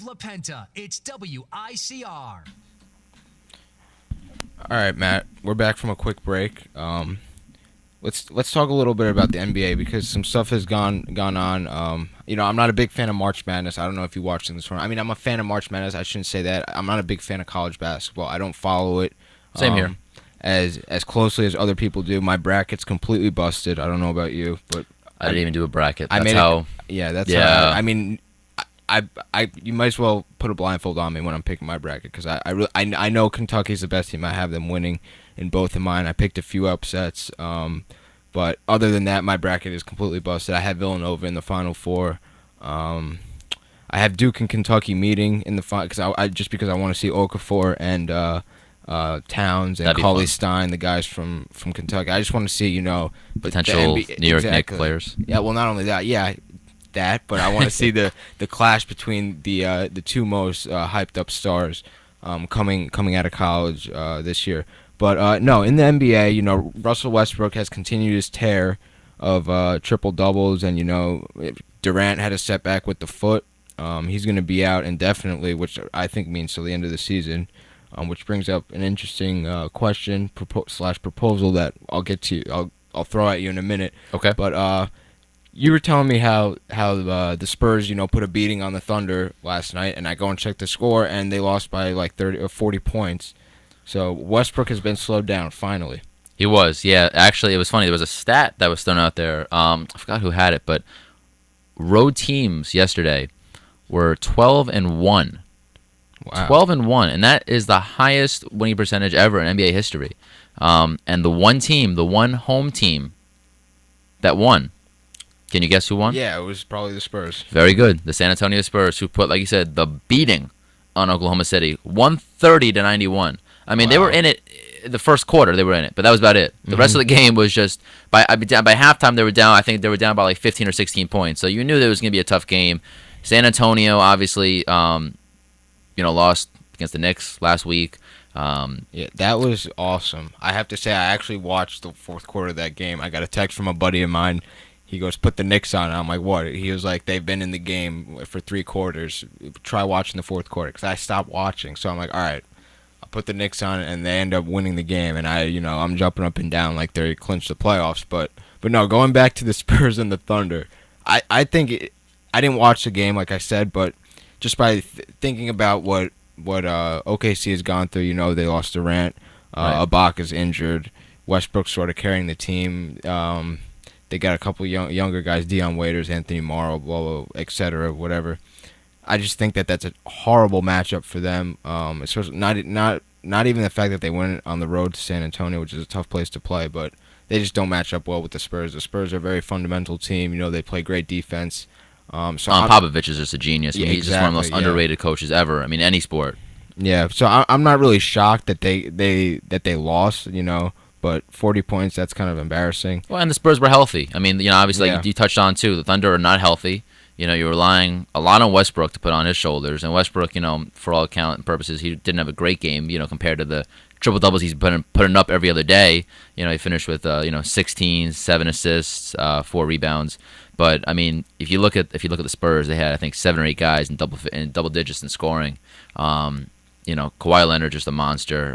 LaPenta, it's WICR. All right, Matt. We're back from a quick break. Let's talk a little bit about the NBA because some stuff has gone on. I'm not a big fan of March Madness. I don't know if you watched in this tournament. I mean, I'm a fan of March Madness. I shouldn't say that. I'm not a big fan of college basketball. I don't follow it. Same here. As closely as other people do. My bracket's completely busted. I don't know about you, but I didn't even do a bracket. I That's made how. Yeah, that's Yeah. how. I mean, you might as well put a blindfold on me when I'm picking my bracket because I know Kentucky's the best team. I have them winning in both of mine. I picked a few upsets, but other than that, my bracket is completely busted. I have Villanova in the Final Four. I have Duke and Kentucky meeting in the final because I want to see Okafor and Towns and That'd be Cauley fun. Stein, the guys from Kentucky. I just want to see Potential New York Knicks exactly. players. Yeah, well, not only that, but I want to see the clash between the two most hyped up stars coming out of college this year. But no, in the NBA, Russell Westbrook has continued his tear of triple doubles, and Durant had a setback with the foot. He's going to be out indefinitely, which I think means till the end of the season. Which brings up an interesting question slash proposal that I'll get to. I'll throw at you in a minute. Okay. But you were telling me how the Spurs, put a beating on the Thunder last night, and I go and check the score, and they lost by like 30 or 40 points. So Westbrook has been slowed down finally. He was, yeah. Actually, it was funny. There was a stat that was thrown out there. I forgot who had it, but road teams yesterday were 12-1. Wow. 12-1, and that is the highest winning percentage ever in NBA history. And the one home team that won. Can you guess who won? Yeah, it was probably the Spurs. Very good. The San Antonio Spurs, who put, like you said, the beating on Oklahoma City, 130-91. I mean, They were in it the first quarter. They were in it, but that was about it. The rest of the game was just by halftime they were down. I think they were down by like 15 or 16 points. So you knew that it was going to be a tough game. San Antonio obviously, lost against the Knicks last week. Yeah, that was awesome. I have to say, I actually watched the fourth quarter of that game. I got a text from a buddy of mine. He goes, "Put the Knicks on." I'm like, "What?" He was like, "They've been in the game for 3 quarters. Try watching the fourth quarter." Because I stopped watching. So I'm like, "All right, I'll put the Knicks on," and they end up winning the game. And I'm jumping up and down like they clinched the playoffs. But no, going back to the Spurs and the Thunder, I think I didn't watch the game like I said, but just by thinking about what OKC has gone through, they lost Durant, Right. Ibaka's injured, Westbrook sort of carrying the team. They got a couple younger guys, Dion Waiters, Anthony Morrow, blah, blah, etc., whatever. I just think that that's a horrible matchup for them. Especially not even the fact that they went on the road to San Antonio, which is a tough place to play, but they just don't match up well with the Spurs. The Spurs are a very fundamental team. They play great defense. Popovich is just a genius. I mean, Yeah, he's just one of the most exactly, yeah. underrated coaches ever. I mean, any sport. Yeah, so I'm not really shocked that they lost. But 40 points, that's kind of embarrassing. Well, and the Spurs were healthy. I mean, obviously, Yeah. like you touched on too, the Thunder are not healthy. You're relying a lot on Westbrook to put on his shoulders, and Westbrook, for all account and purposes, he didn't have a great game. Compared to the triple doubles he's putting up every other day. He finished with 16, 7 assists, 4 rebounds. But I mean, if you look at the Spurs, they had I think 7 or 8 guys in double digits in scoring. Kawhi Leonard just a monster.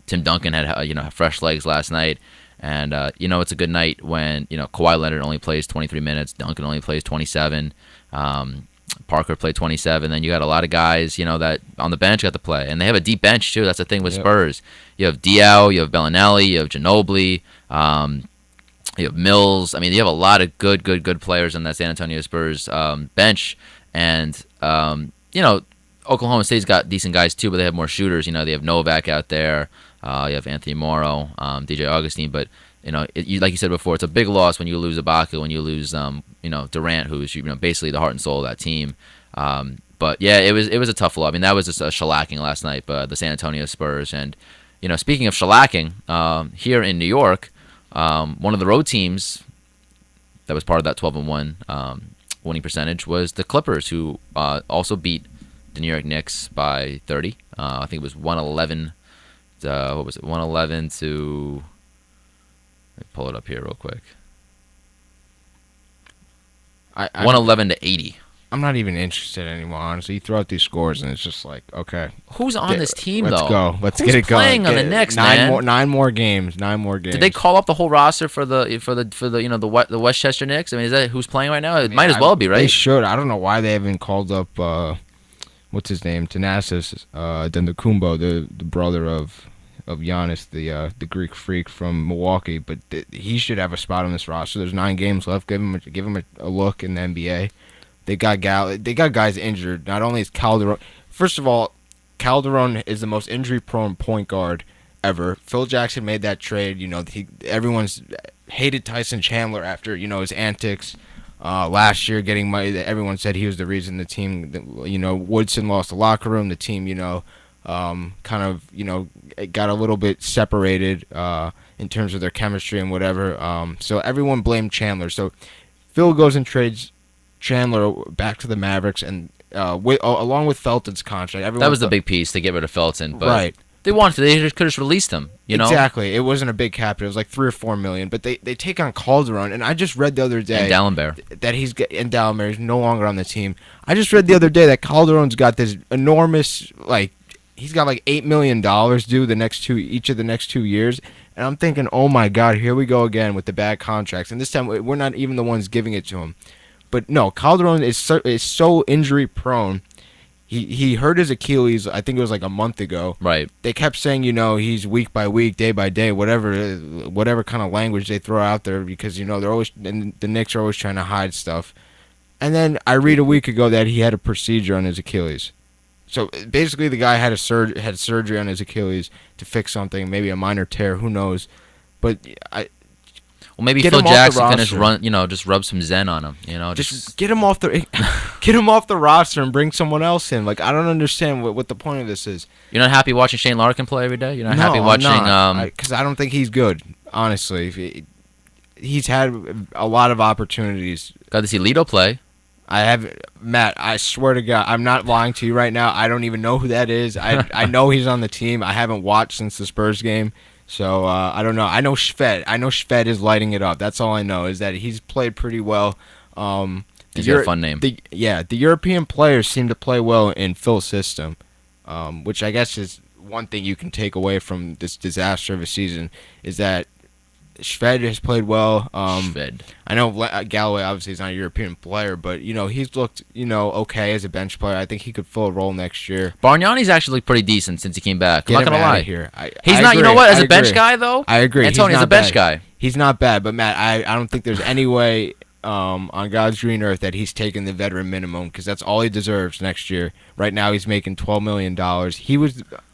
Tim Duncan had fresh legs last night, and it's a good night when Kawhi Leonard only plays 23 minutes, Duncan only plays 27, Parker played 27. Then you got a lot of guys that on the bench got to play, and they have a deep bench too. That's the thing with Yep. Spurs. You have Diaw, you have Bellinelli, you have Ginobili. You have Mills. I mean, you have a lot of good players on that San Antonio Spurs bench, and Oklahoma State's got decent guys too, but they have more shooters. They have Novak out there. You have Anthony Morrow, DJ Augustine. But like you said before, it's a big loss when you lose Ibaka, when you lose Durant, who's basically the heart and soul of that team. But yeah, it was a tough loss. I mean, that was just a shellacking last night, but the San Antonio Spurs. And speaking of shellacking, here in New York. One of the road teams that was part of that 12-1 winning percentage was the Clippers, who also beat the New York Knicks by 30. I think it was 111. What was it? 111 to. Let me pull it up here real quick. 111 to 80. I'm not even interested anymore, honestly. You throw out these scores, and it's just like, okay. Who's on this team, Let's though? go. Let's Who's get it going. playing on the Knicks, nine man? more, 9 more games. 9 more games. Did they call up the whole roster for the the Westchester Knicks? I mean, is that who's playing right now? It might as well be, right? They should. I don't know why they haven't called up. What's his name? Thanasis Dendakumbo, the brother of Giannis, the Greek freak from Milwaukee. But he should have a spot on this roster. There's 9 games left. Give him a look in the NBA. They got guys injured. Not only is Calderon. First of all, Calderon is the most injury-prone point guard ever. Phil Jackson made that trade. Everyone's hated Tyson Chandler after his antics last year getting money. Everyone said he was the reason the team. Woodson lost the locker room. The team, it got a little bit separated in terms of their chemistry and whatever. So everyone blamed Chandler. So Phil goes and trades Chandler back to the Mavericks, and along with Felton's contract. That was the big piece to get rid of Felton, but right. They could have released him. Exactly. It wasn't a big cap. It was like $3 or $4 million. But they take on Calderon, and I just read the other day and Dallenberg that Dallenberg is no longer on the team. I just read the other day that Calderon's got this enormous he's got like $8 million due each of the next 2 years. And I'm thinking, oh my God, here we go again with the bad contracts. And this time we're not even the ones giving it to him. But no, Calderon is so injury prone. He hurt his Achilles, I think it was like a month ago. Right. They kept saying, he's week by week, day by day, whatever kind of language they throw out there, because they're always, and the Knicks are always trying to hide stuff. And then I read a week ago that he had a procedure on his Achilles. So basically, the guy had surgery on his Achilles to fix something, maybe a minor tear, who knows? But well, maybe Phil Jackson can just rub some Zen on him. Just get him off the roster and bring someone else in. Like, I don't understand what the point of this is. You're not happy watching Shane Larkin play every day? You're not No, happy watching? Because I don't think he's good. Honestly, he's had a lot of opportunities. Got to see Lito play. Matt, I swear to God, I'm not lying to you right now. I don't even know who that is. I know he's on the team. I haven't watched since the Spurs game. So, I don't know. I know Shved is lighting it up. That's all I know, is that he's played pretty well. He's got a fun name. The European players seem to play well in Phil's system, which I guess is one thing you can take away from this disaster of a season, is that Shved has played well. Shved. I know Galloway obviously is not a European player, but he's looked okay as a bench player. I think he could fill a role next year. Bargnani's actually looked pretty decent since he came back. I'm not gonna lie. Here. He's I not. agree. You know what? As I a bench agree. guy, though, I agree. Antonio's a bench guy. He's not bad, but Matt, I don't think there's any way on God's green earth that he's taking the veteran minimum, because that's all he deserves next year. Right now he's making $12 million.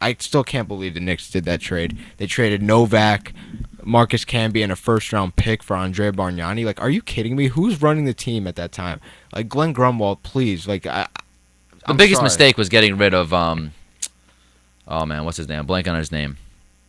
I still can't believe the Knicks did that trade. They traded Novak, Marcus Camby, and a first-round pick for Andre Bargnani. Like, are you kidding me? Who's running the team at that time? Like, Glenn Grunwald, please. Like, the biggest mistake was getting rid of oh man, what's his name? I'm blanking on his name.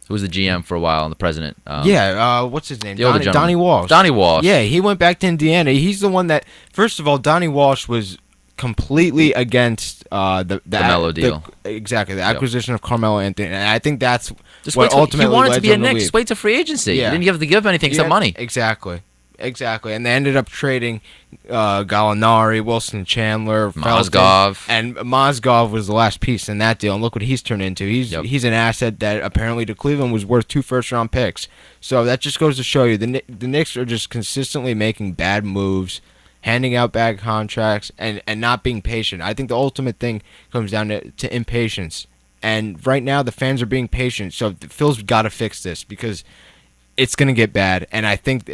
Who was the GM for a while and the president? What's his name? Donnie Walsh. Donnie Walsh. Yeah, he went back to Indiana. He's the one that, first of all, Donnie Walsh was completely against the Melo deal. Exactly, the acquisition of Carmelo Anthony. And I think that's Just what ultimately he wanted led to be a him to Knicks. leave. Wait to free agency. Yeah. He didn't have to give him anything except money. Exactly. And they ended up trading Gallinari, Wilson Chandler, Mozgov. And Mozgov was the last piece in that deal. And look what he's turned into. He's an asset that apparently to Cleveland was worth 2 first-round picks. So that just goes to show you the Knicks are just consistently making bad moves, handing out bad contracts, and not being patient. I think the ultimate thing comes down to impatience. And right now the fans are being patient. So Phil's got to fix this, because it's going to get bad. And I think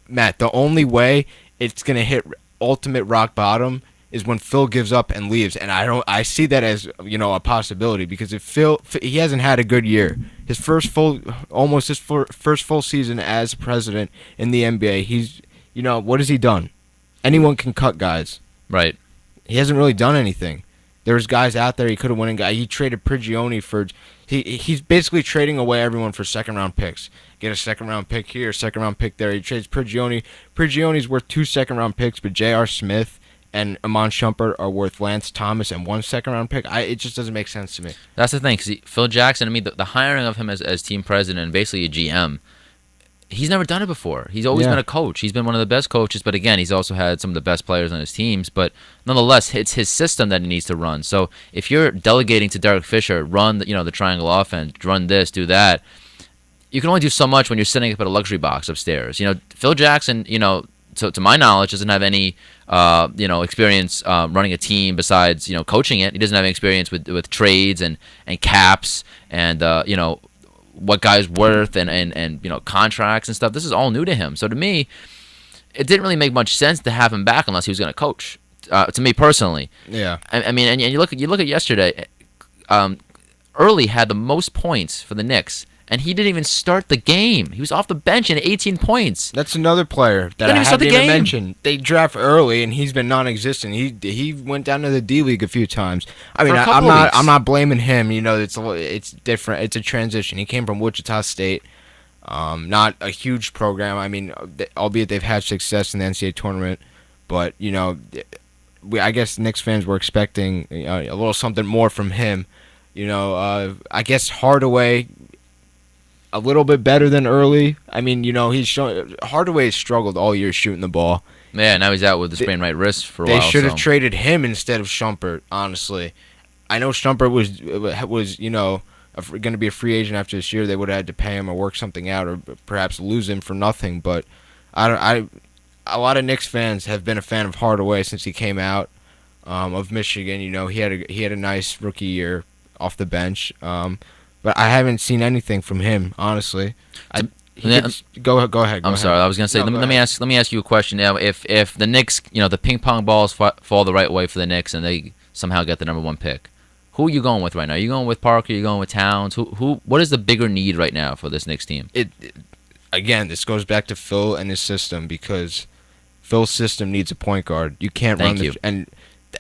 Matt, the only way it's going to hit ultimate rock bottom is when Phil gives up and leaves. And I see that as, a possibility, because if he hasn't had a good year. His first full season as president in the NBA, he's, what has he done? Anyone can cut guys. Right. He hasn't really done anything. There's guys out there he could have won. He traded Prigioni for. He's basically trading away everyone for second-round picks. Get a second-round pick here, second-round pick there. He trades Prigioni. Prigioni's worth 2 second-round picks, but J.R. Smith and Amon Shumpert are worth Lance Thomas and 1 second-round pick. It just doesn't make sense to me. That's the thing, because Phil Jackson, the hiring of him as team president and basically a GM, he's never done it before. He's always Yeah. been a coach. He's been one of the best coaches, but again, he's also had some of the best players on his teams. But nonetheless, it's his system that he needs to run. So if you're delegating to Derek Fisher, run the triangle offense, run this, do that, you can only do so much when you're sitting up at a luxury box upstairs. Phil Jackson, to my knowledge, doesn't have any experience running a team besides coaching it. He doesn't have any experience with trades and caps and what guys worth and contracts and stuff. This is all new to him. So to me, it didn't really make much sense to have him back unless he was going to coach. To me personally, Yeah. I mean, and you look at yesterday. Early had the most points for the Knicks, and he didn't even start the game. He was off the bench in 18 points. That's another player that I Didn't even start haven't the even game. mentioned. They draft early, and he's been non-existent. He went down to the D League a few times. I mean, For a I'm couple not weeks. I'm not blaming him. It's different. It's a transition. He came from Wichita State, not a huge program. I mean, albeit they've had success in the NCAA tournament, but I guess Knicks fans were expecting a little something more from him. I guess Hardaway a little bit better than early. I mean, he's shown Hardaway has struggled all year shooting the ball. Yeah, now he's out with the sprained right wrist for a They while. should have so. traded him instead of Shumpert. Honestly, I know Shumpert was going to be a free agent after this year. They would have had to pay him or work something out, or perhaps lose him for nothing. But a lot of Knicks fans have been a fan of Hardaway since he came out of Michigan. He had a nice rookie year off the bench. But I haven't seen anything from him, honestly. Go ahead. I'm sorry. I was gonna say. No, let go me ahead. let me ask you a question now. If the Knicks, the ping pong balls fall the right way for the Knicks, and they somehow get the number 1 pick, who are you going with right now? Are you going with Parker? Are you going with Towns? What is the bigger need right now for this Knicks team? Again, this goes back to Phil and his system, because Phil's system needs a point guard. You can't Thank run you. and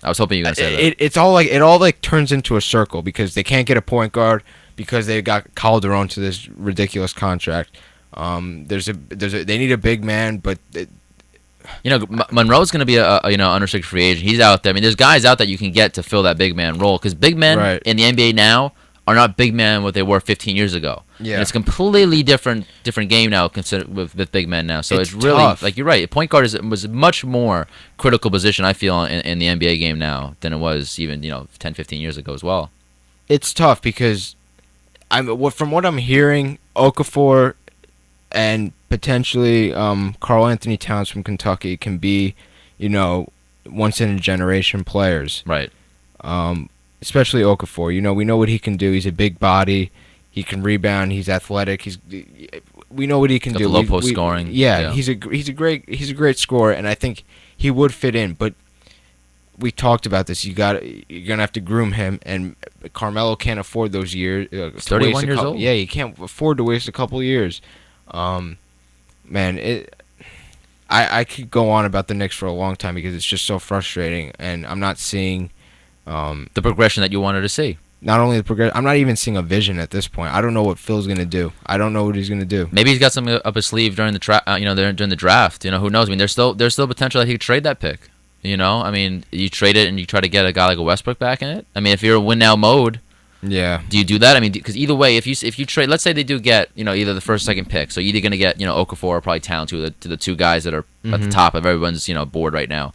I was hoping you were gonna say that. it all turns into a circle, because they can't get a point guard because they got Calderon to this ridiculous contract. They need a big man, but Monroe's going to be a unrestricted free agent. He's out there. I mean, there's guys out that you can get to fill that big man role, because big men Right. in the NBA now are not big men what they were 15 years ago. Yeah. And it's a completely different game now considered with big men now. So It's it's really tough. like you're right. Point guard was a much more critical position, I feel, in the NBA game now than it was even 10, 15 years ago as well. it's tough because from what I'm hearing, Okafor and potentially Karl Anthony Towns from Kentucky can be, once in a generation players. Right. Especially Okafor. We know what he can do. He's a big body. He can rebound. He's athletic. We know what he can Got do. the low post scoring. Yeah, he's a great scorer, and I think he would fit in. But we talked about this. You're gonna have to groom him, and Carmelo can't afford those years. He's 31 years old. Yeah, he can't afford to waste a couple years. Man, I could go on about the Knicks for a long time because it's just so frustrating, and I'm not seeing The progression that you wanted to see. not only the progression. I'm not even seeing a vision at this point. I don't know what Phil's gonna do. I don't know what he's gonna do. Maybe he's got something up his sleeve during during the draft. Who knows? I mean, there's still potential that he could trade that pick. I mean, you trade it and you try to get a guy like a Westbrook back in it. I mean, if you're in win now mode, Yeah. do you do that? I mean, because either way, if you trade, let's say they do get either the first, second pick, so you're either gonna get Okafor or probably Town to the two guys that are at the top of everyone's board right now.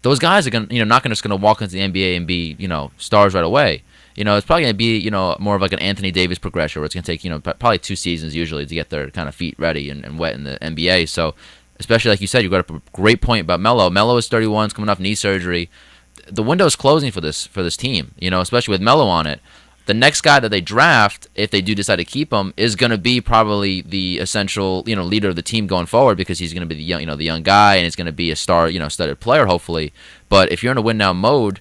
Those guys are not just gonna walk into the NBA and be stars right away. It's probably gonna be more of like an Anthony Davis progression, where it's gonna take probably 2 seasons usually to get their kind of feet ready and wet in the NBA. So, especially like you said, you got a great point about Melo. Melo is 31, is coming off knee surgery. The window is closing for this team. Especially with Melo on it. The next guy that they draft, if they do decide to keep him, is going to be probably the essential leader of the team going forward, because he's going to be the young guy, and he's going to be a star studded player hopefully. But if you're in a win now mode,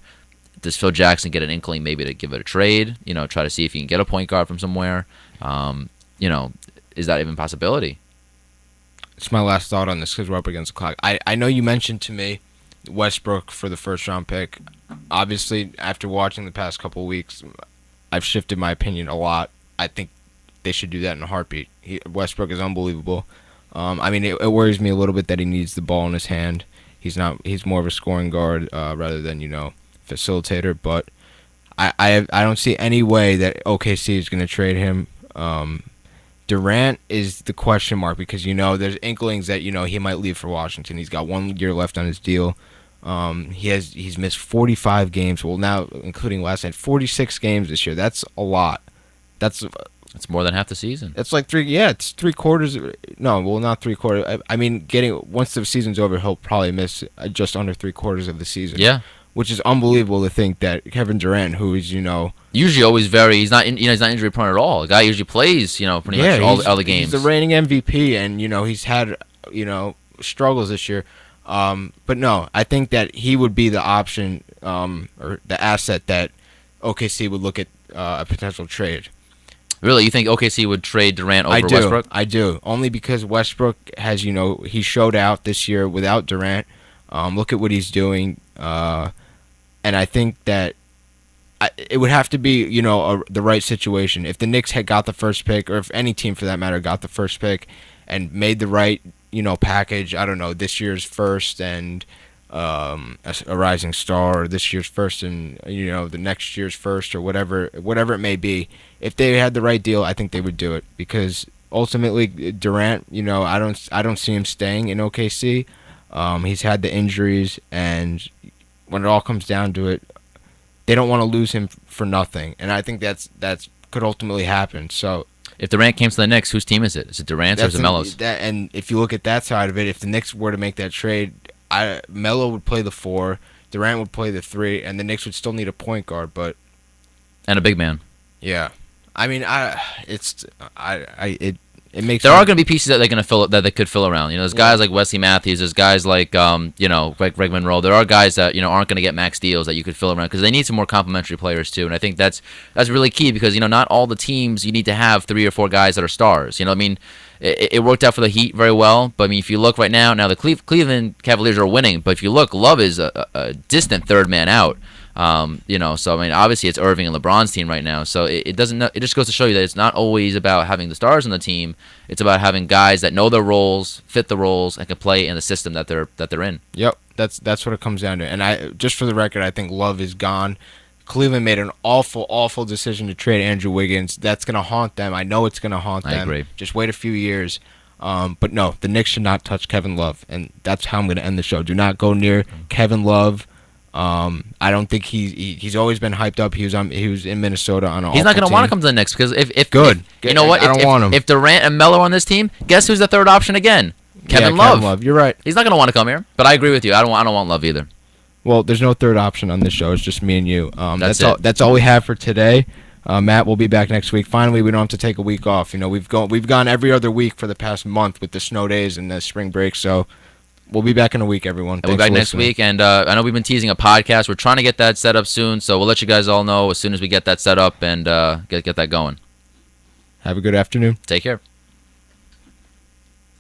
does Phil Jackson get an inkling maybe to give it a trade? Try to see if he can get a point guard from somewhere. Is that even a possibility? It's my last thought on this because we're up against the clock. I know you mentioned to me Westbrook for the first round pick. Obviously, after watching the past couple of weeks, I've shifted my opinion a lot. I think they should do that in a heartbeat. Westbrook is unbelievable. I mean, it worries me a little bit that he needs the ball in his hand. He's more of a scoring guard rather than facilitator. But I don't see any way that OKC is going to trade him. Durant is the question mark because, there's inklings that, he might leave for Washington. He's got 1 year left on his deal. He's missed 45 games. Well, now including last night, 46 games this year. That's a lot. That's more than half the season. It's like it's 3/4. No, well, not 3/4. I mean, once the season's over, he'll probably miss just under 3/4 of the season. Yeah, which is unbelievable to think that Kevin Durant, who is usually always he's not injury prone at all. The guy usually plays pretty much all the games. He's the reigning MVP, and he's had struggles this year. But no, I think that he would be the option or the asset that OKC would look at a potential trade. Really, you think OKC would trade Durant over Westbrook? I do. Only because Westbrook has, he showed out this year without Durant. Look at what he's doing. And I think that it would have to be, the right situation. If the Knicks had got the first pick, or if any team for that matter got the first pick and made the right, package, I don't know, this year's first and a rising star, or this year's first and, the next year's first, or whatever it may be. If they had the right deal, I think they would do it because ultimately Durant, I don't see him staying in OKC. He's had the injuries, and when it all comes down to it, they don't want to lose him for nothing, and I think that's could ultimately happen. So if Durant came to the Knicks, whose team is it? Is it Durant's or is it Melo's? And if you look at that side of it, if the Knicks were to make that trade, Melo would play the 4, Durant would play the 3, and the Knicks would still need a point guard, and a big man. Yeah, I mean, it makes. There are going to be pieces that they're going to fill that they could fill around. There's guys like Wesley Matthews. There's guys like Greg Monroe. There are guys that aren't going to get max deals that you could fill around because they need some more complementary players too. And I think that's really key because not all the teams you need to have 3 or 4 guys that are stars. I mean, it worked out for the Heat very well. But I mean, if you look right now, the Cleveland Cavaliers are winning. But if you look, Love is a distant third man out. So I mean, obviously it's Irving and LeBron's team right now. So it just goes to show you that it's not always about having the stars on the team. It's about having guys that know their roles, fit the roles, and can play in the system that they're in. Yep, that's what it comes down to. And just for the record, I think Love is gone. Cleveland made an awful decision to trade Andrew Wiggins. That's gonna haunt them. I know it's gonna haunt them. I agree. Just wait a few years. But no, the Knicks should not touch Kevin Love, and that's how I'm gonna end the show. Do not go near Kevin Love. I don't think he's always been hyped up. He was in Minnesota on an. He's not going to want to come to the Knicks because if you know what, I don't want him. If Durant and Melo on this team, guess who's the third option again? Kevin Love. You're right. He's not going to want to come here. But I agree with you. I don't want Love either. Well, there's no third option on this show. It's just me and you. That's all we have for today. Matt will be back next week. Finally, we don't have to take a week off. We've gone every other week for the past month with the snow days and the spring break. So. We'll be back in a week, everyone. We'll be back next week, and I know we've been teasing a podcast. We're trying to get that set up soon, so we'll let you guys all know as soon as we get that set up and get that going. Have a good afternoon. Take care.